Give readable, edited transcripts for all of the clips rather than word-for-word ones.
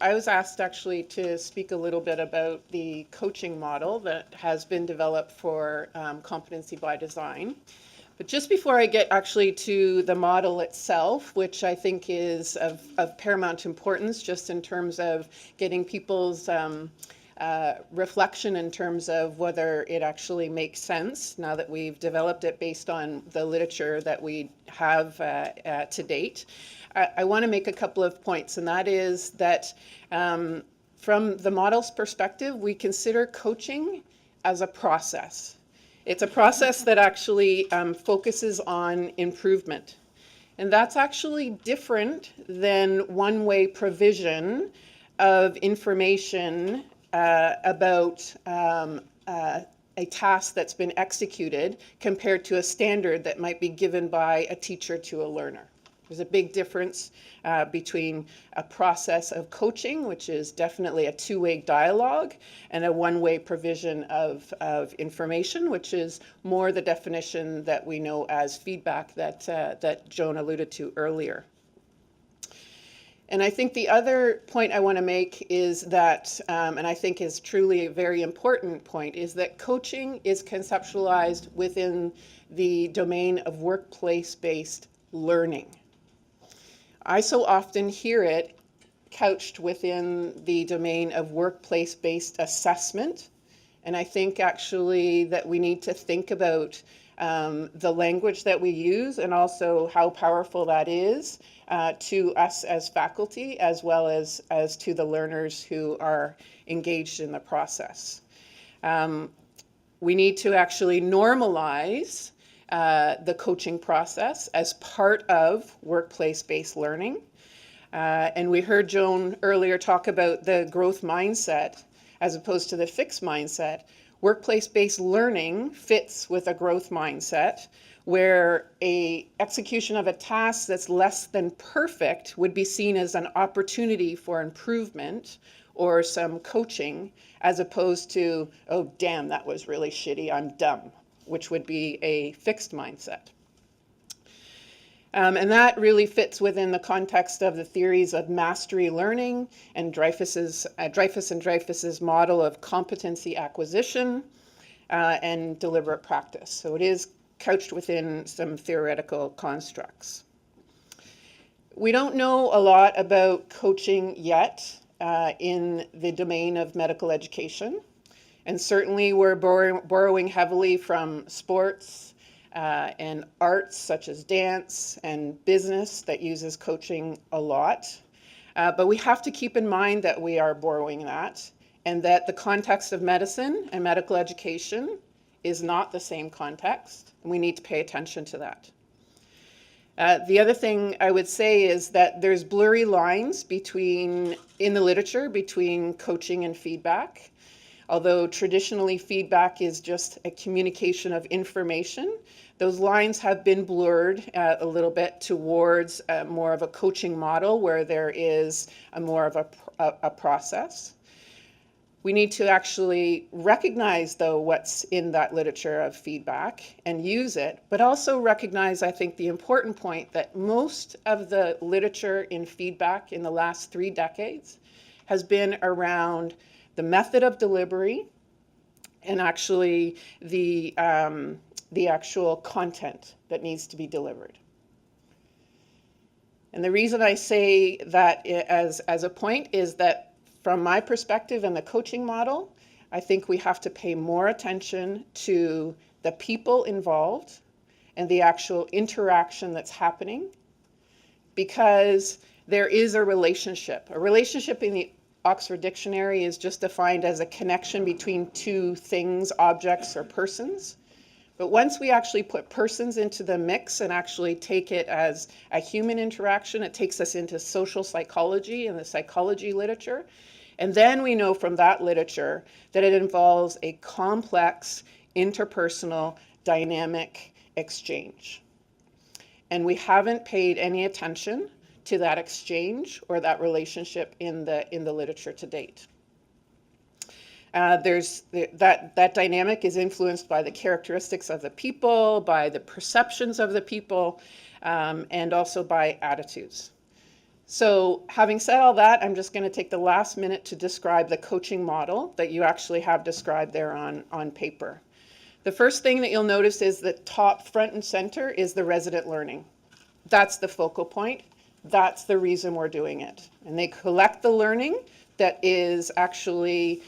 I was asked actually to speak a little bit about the coaching model that has been developed for competency by design. But just before I get actually to the model itself, which I think is of paramount importance just in terms of getting people's reflection in terms of whether it actually makes sense now that we've developed it based on the literature that we have to date. I want to make a couple of points, and that is that from the model's perspective, we consider coaching as a process. It's a process that actually focuses on improvement. And that's actually different than one-way provision of information about a task that's been executed compared to a standard that might be given by a teacher to a learner. There's a big difference between a process of coaching, which is definitely a two-way dialogue, and a one-way provision of information, which is more the definition that we know as feedback that Joan alluded to earlier. And I think the other point I want to make is that, and I think is truly a very important point, is that coaching is conceptualized within the domain of workplace-based learning. I so often hear it couched within the domain of workplace-based assessment, and I think actually that we need to think about the language that we use and also how powerful that is to us as faculty as well as to the learners who are engaged in the process. We need to actually normalize the coaching process as part of workplace-based learning. And we heard Joan earlier talk about the growth mindset as opposed to the fixed mindset. Workplace-based learning fits with a growth mindset where a execution of a task that's less than perfect would be seen as an opportunity for improvement or some coaching, as opposed to, oh, damn, that was really shitty, I'm dumb, which would be a fixed mindset. And that really fits within the context of the theories of mastery learning and Dreyfus's model of competency acquisition and deliberate practice. So it is couched within some theoretical constructs. We don't know a lot about coaching yet in the domain of medical education. And certainly we're borrowing heavily from sports and arts such as dance and business that uses coaching a lot. But we have to keep in mind that we are borrowing that and that the context of medicine and medical education is not the same context, and we need to pay attention to that. The other thing I would say is that there's blurry lines in the literature between coaching and feedback. Although traditionally feedback is just a communication of information, those lines have been blurred a little bit towards more of a coaching model where there is more of a process. We need to actually recognize, though, what's in that literature of feedback and use it, but also recognize, I think, the important point that most of the literature in feedback in the last 3 decades has been around the method of delivery and actually the actual content that needs to be delivered. And the reason I say that as a point is that from my perspective and the coaching model, I think we have to pay more attention to the people involved and the actual interaction that's happening, because there is a relationship. A relationship in the Oxford Dictionary is just defined as a connection between two things, objects, or persons. But once we actually put persons into the mix and actually take it as a human interaction, it takes us into social psychology and the psychology literature. And then we know from that literature that it involves a complex, interpersonal, dynamic exchange. And we haven't paid any attention to that exchange or that relationship in the literature to date. That dynamic is influenced by the characteristics of the people, by the perceptions of the people, and also by attitudes. So having said all that, I'm just going to take the last minute to describe the coaching model that you actually have described there on paper. The first thing that you'll notice is that top front and center is the resident learning. That's the focal point. That's the reason we're doing it. And they collect the learning that is actually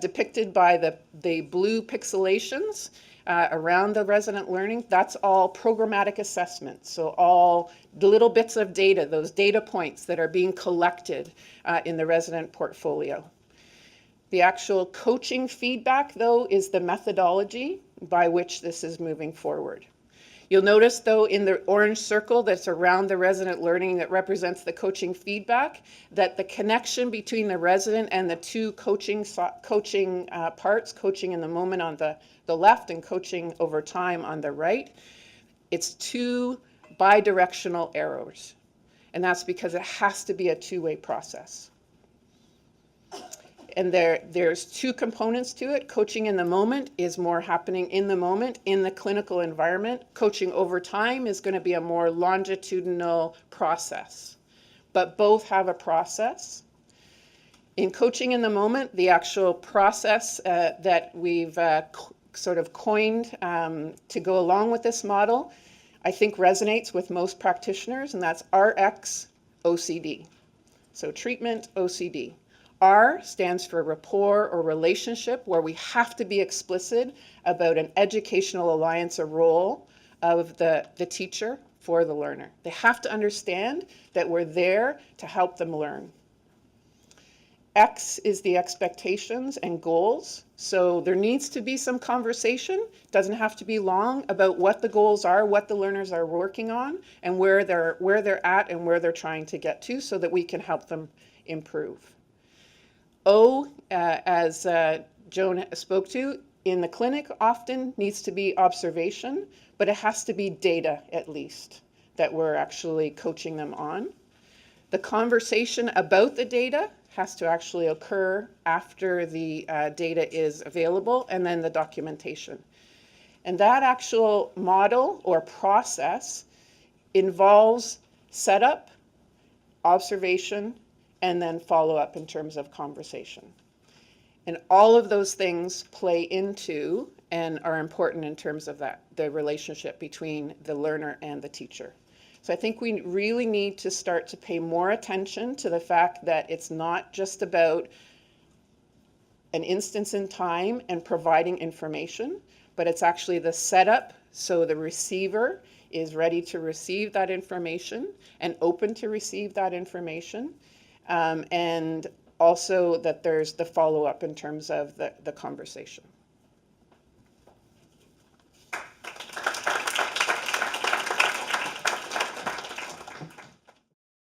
depicted by the blue pixelations around the resident learning. That's all programmatic assessment. So all the little bits of data, those data points that are being collected in the resident portfolio. The actual coaching feedback, though, is the methodology by which this is moving forward. You'll notice, though, in the orange circle that's around the resident learning that represents the coaching feedback, that the connection between the resident and the two coaching parts, coaching in the moment on the left and coaching over time on the right, it's two bidirectional arrows. And that's because it has to be a two-way process. And there's two components to it. Coaching in the moment is more happening in the moment in the clinical environment. Coaching over time is going to be a more longitudinal process. But both have a process. In coaching in the moment, the actual process that we've sort of coined to go along with this model, I think resonates with most practitioners, and that's RX OCD. So treatment OCD. R stands for rapport or relationship, where we have to be explicit about an educational alliance or role of the teacher for the learner. They have to understand that we're there to help them learn. X is the expectations and goals. So there needs to be some conversation, doesn't have to be long, about what the goals are, what the learners are working on, and where they're at and where they're trying to get to, so that we can help them improve. O, as Joan spoke to, in the clinic often needs to be observation, but it has to be data at least that we're actually coaching them on. The conversation about the data has to actually occur after the data is available, and then the documentation. And that actual model or process involves setup, observation, and then follow up in terms of conversation. And all of those things play into and are important in terms of the relationship between the learner and the teacher. So I think we really need to start to pay more attention to the fact that it's not just about an instance in time and providing information, but it's actually the setup, so the receiver is ready to receive that information and open to receive that information. And also that there's the follow-up in terms of the conversation.